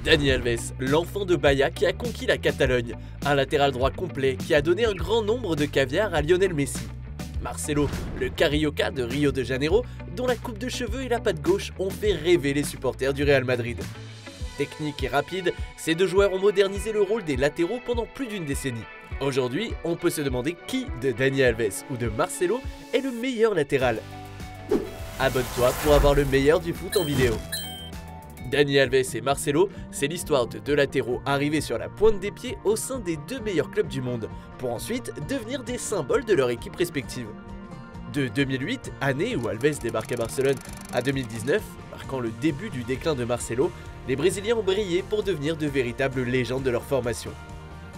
Dani Alves, l'enfant de Bahia qui a conquis la Catalogne, un latéral droit complet qui a donné un grand nombre de caviar à Lionel Messi. Marcelo, le carioca de Rio de Janeiro, dont la coupe de cheveux et la patte gauche ont fait rêver les supporters du Real Madrid. Technique et rapide, ces deux joueurs ont modernisé le rôle des latéraux pendant plus d'une décennie. Aujourd'hui, on peut se demander qui de Dani Alves ou de Marcelo est le meilleur latéral. Abonne-toi pour avoir le meilleur du foot en vidéo. Dani Alves et Marcelo, c'est l'histoire de deux latéraux arrivés sur la pointe des pieds au sein des deux meilleurs clubs du monde, pour ensuite devenir des symboles de leur équipe respective. De 2008, année où Alves débarque à Barcelone, à 2019, marquant le début du déclin de Marcelo, les Brésiliens ont brillé pour devenir de véritables légendes de leur formation.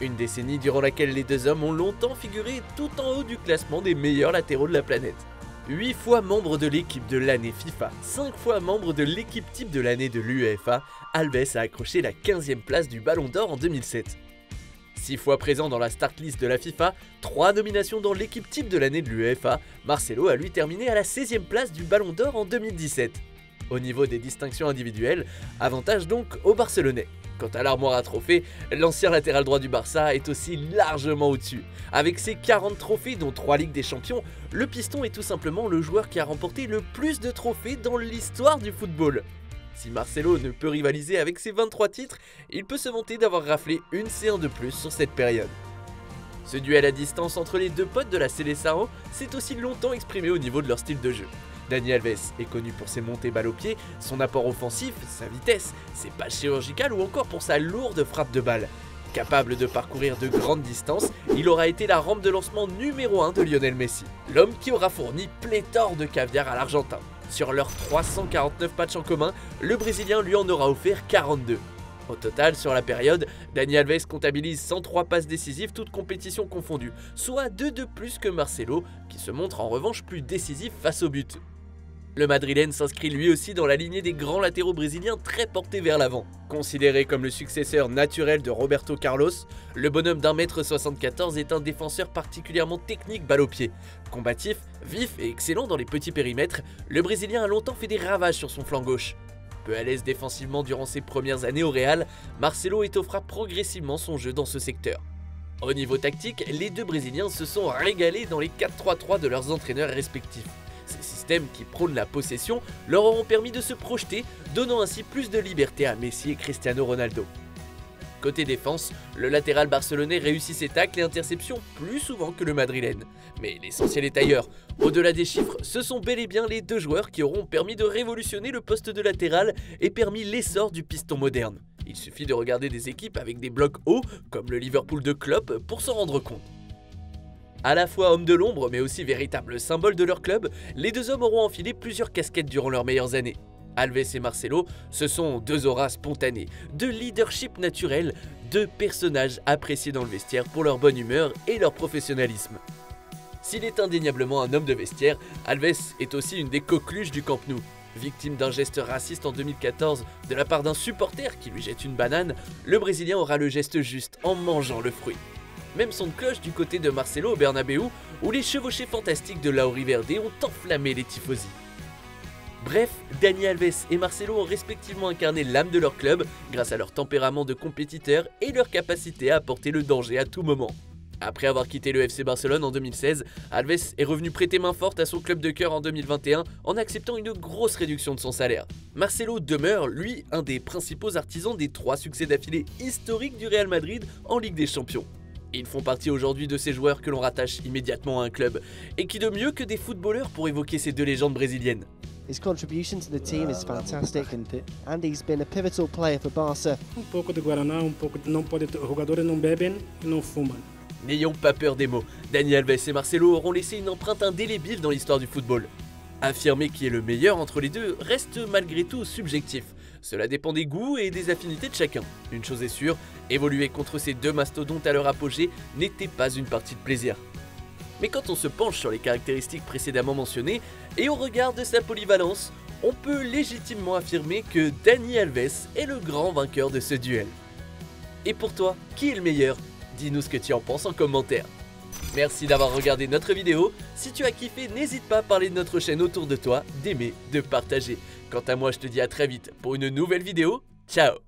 Une décennie durant laquelle les deux hommes ont longtemps figuré tout en haut du classement des meilleurs latéraux de la planète. 8 fois membre de l'équipe de l'année FIFA, 5 fois membre de l'équipe type de l'année de l'UEFA, Alves a accroché la 15e place du Ballon d'Or en 2007. 6 fois présent dans la start list de la FIFA, 3 nominations dans l'équipe type de l'année de l'UEFA, Marcelo a lui terminé à la 16e place du Ballon d'Or en 2017. Au niveau des distinctions individuelles, avantage donc aux Barcelonais. Quant à l'armoire à trophées, l'ancien latéral droit du Barça est aussi largement au-dessus. Avec ses 40 trophées dont 3 Ligues des Champions, le Piston est tout simplement le joueur qui a remporté le plus de trophées dans l'histoire du football. Si Marcelo ne peut rivaliser avec ses 23 titres, il peut se vanter d'avoir raflé une C1 de plus sur cette période. Ce duel à distance entre les deux potes de la Seleção s'est aussi longtemps exprimé au niveau de leur style de jeu. Dani Alves est connu pour ses montées balles au pied, son apport offensif, sa vitesse, ses passes chirurgicales ou encore pour sa lourde frappe de balle. Capable de parcourir de grandes distances, il aura été la rampe de lancement numéro 1 de Lionel Messi, l'homme qui aura fourni pléthore de caviar à l'Argentin. Sur leurs 349 matchs en commun, le Brésilien lui en aura offert 42. Au total, sur la période, Dani Alves comptabilise 103 passes décisives toutes compétitions confondues, soit 2 de plus que Marcelo, qui se montre en revanche plus décisif face au but. Le Madrilène s'inscrit lui aussi dans la lignée des grands latéraux brésiliens très portés vers l'avant. Considéré comme le successeur naturel de Roberto Carlos, le bonhomme d'1,74 m est un défenseur particulièrement technique balle au pied. Combatif, vif et excellent dans les petits périmètres, le Brésilien a longtemps fait des ravages sur son flanc gauche. Peu à l'aise défensivement durant ses premières années au Real, Marcelo étoffera progressivement son jeu dans ce secteur. Au niveau tactique, les deux Brésiliens se sont régalés dans les 4-3-3 de leurs entraîneurs respectifs. Ces systèmes qui prônent la possession leur auront permis de se projeter, donnant ainsi plus de liberté à Messi et Cristiano Ronaldo. Côté défense, le latéral barcelonais réussit ses tacles et interceptions plus souvent que le madrilène. Mais l'essentiel est ailleurs. Au-delà des chiffres, ce sont bel et bien les deux joueurs qui auront permis de révolutionner le poste de latéral et permis l'essor du piston moderne. Il suffit de regarder des équipes avec des blocs hauts, comme le Liverpool de Klopp, pour s'en rendre compte. À la fois hommes de l'ombre mais aussi véritables symboles de leur club, les deux hommes auront enfilé plusieurs casquettes durant leurs meilleures années. Alves et Marcelo, ce sont deux auras spontanées, deux leadership naturels, deux personnages appréciés dans le vestiaire pour leur bonne humeur et leur professionnalisme. S'il est indéniablement un homme de vestiaire, Alves est aussi une des coqueluches du Camp Nou. Victime d'un geste raciste en 2014 de la part d'un supporter qui lui jette une banane, le Brésilien aura le geste juste en mangeant le fruit. Même son de cloche du côté de Marcelo au Bernabéu, où les chevauchés fantastiques de Lauri Verde ont enflammé les tifosi. Bref, Dani Alves et Marcelo ont respectivement incarné l'âme de leur club grâce à leur tempérament de compétiteurs et leur capacité à apporter le danger à tout moment. Après avoir quitté le FC Barcelone en 2016, Alves est revenu prêter main forte à son club de cœur en 2021 en acceptant une grosse réduction de son salaire. Marcelo demeure, lui, un des principaux artisans des 3 succès d'affilée historiques du Real Madrid en Ligue des Champions. Ils font partie aujourd'hui de ces joueurs que l'on rattache immédiatement à un club, et qui de mieux que des footballeurs pour évoquer ces deux légendes brésiliennes. His contribution to the team is fantastic and he's been a pivotal player for Barca. Pouco de Guaraná, pouco não pode, os jogadores não bebem e não fumam. N'ayons pas peur des mots, Dani Alves et Marcelo auront laissé une empreinte indélébile dans l'histoire du football. Affirmer qui est le meilleur entre les deux reste malgré tout subjectif. Cela dépend des goûts et des affinités de chacun. Une chose est sûre, évoluer contre ces deux mastodontes à leur apogée n'était pas une partie de plaisir. Mais quand on se penche sur les caractéristiques précédemment mentionnées et au regard de sa polyvalence, on peut légitimement affirmer que Dani Alves est le grand vainqueur de ce duel. Et pour toi, qui est le meilleur? Dis-nous ce que tu en penses en commentaire. Merci d'avoir regardé notre vidéo. Si tu as kiffé, n'hésite pas à parler de notre chaîne autour de toi, d'aimer, de partager. Quant à moi, je te dis à très vite pour une nouvelle vidéo. Ciao!